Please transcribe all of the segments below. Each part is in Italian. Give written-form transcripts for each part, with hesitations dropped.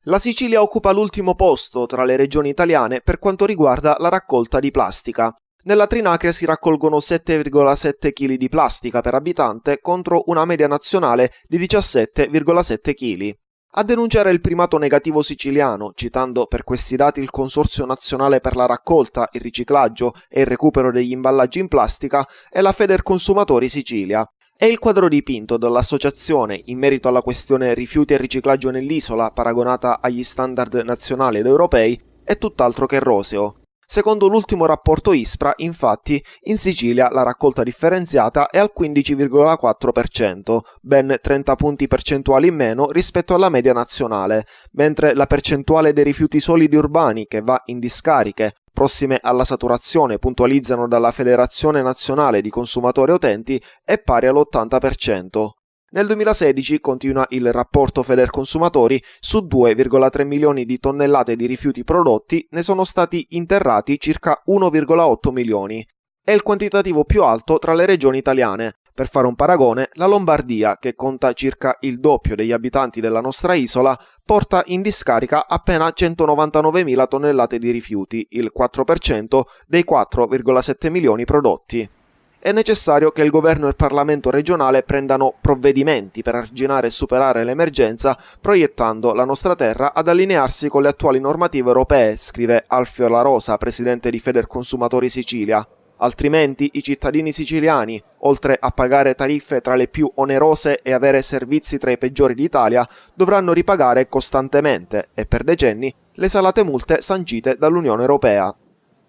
La Sicilia occupa l'ultimo posto tra le regioni italiane per quanto riguarda la raccolta di plastica. Nella Trinacria si raccolgono 7,7 kg di plastica per abitante contro una media nazionale di 17,7 kg. A denunciare il primato negativo siciliano, citando per questi dati il Consorzio Nazionale per la Raccolta, il Riciclaggio e il Recupero degli Imballaggi in Plastica, è la Federconsumatori Sicilia. E il quadro dipinto dall'associazione in merito alla questione rifiuti e riciclaggio nell'isola paragonata agli standard nazionali ed europei è tutt'altro che roseo. Secondo l'ultimo rapporto ISPRA, infatti, in Sicilia la raccolta differenziata è al 15,4%, ben 30 punti percentuali in meno rispetto alla media nazionale, mentre la percentuale dei rifiuti solidi urbani che va in discariche prossime alla saturazione, puntualizzano dalla Federazione Nazionale di Consumatori e Utenti, è pari all'80%. Nel 2016, continua il rapporto Federconsumatori, su 2,3 milioni di tonnellate di rifiuti prodotti ne sono stati interrati circa 1,8 milioni. È il quantitativo più alto tra le regioni italiane. Per fare un paragone, la Lombardia, che conta circa il doppio degli abitanti della nostra isola, porta in discarica appena 199.000 tonnellate di rifiuti, il 4% dei 4,7 milioni prodotti. È necessario che il governo e il Parlamento regionale prendano provvedimenti per arginare e superare l'emergenza, proiettando la nostra terra ad allinearsi con le attuali normative europee, scrive Alfio La Rosa, presidente di Federconsumatori Sicilia. Altrimenti i cittadini siciliani, oltre a pagare tariffe tra le più onerose e avere servizi tra i peggiori d'Italia, dovranno ripagare costantemente e per decenni le salate multe sancite dall'Unione Europea.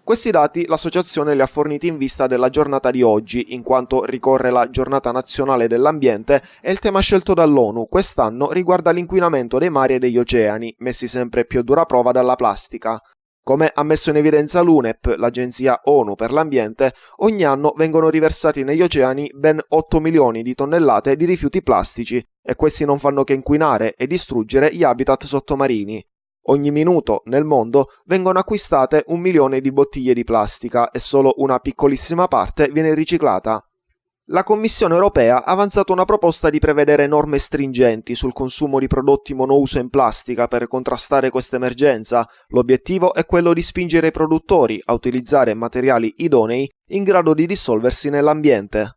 Questi dati l'associazione li ha forniti in vista della giornata di oggi, in quanto ricorre la Giornata Nazionale dell'Ambiente e il tema scelto dall'ONU quest'anno riguarda l'inquinamento dei mari e degli oceani, messi sempre più a dura prova dalla plastica. Come ha messo in evidenza l'UNEP, l'Agenzia ONU per l'Ambiente, ogni anno vengono riversati negli oceani ben 8 milioni di tonnellate di rifiuti plastici e questi non fanno che inquinare e distruggere gli habitat sottomarini. Ogni minuto nel mondo vengono acquistate 1 milione di bottiglie di plastica e solo una piccolissima parte viene riciclata. La Commissione europea ha avanzato una proposta di prevedere norme stringenti sul consumo di prodotti monouso in plastica per contrastare questa emergenza. L'obiettivo è quello di spingere i produttori a utilizzare materiali idonei in grado di dissolversi nell'ambiente.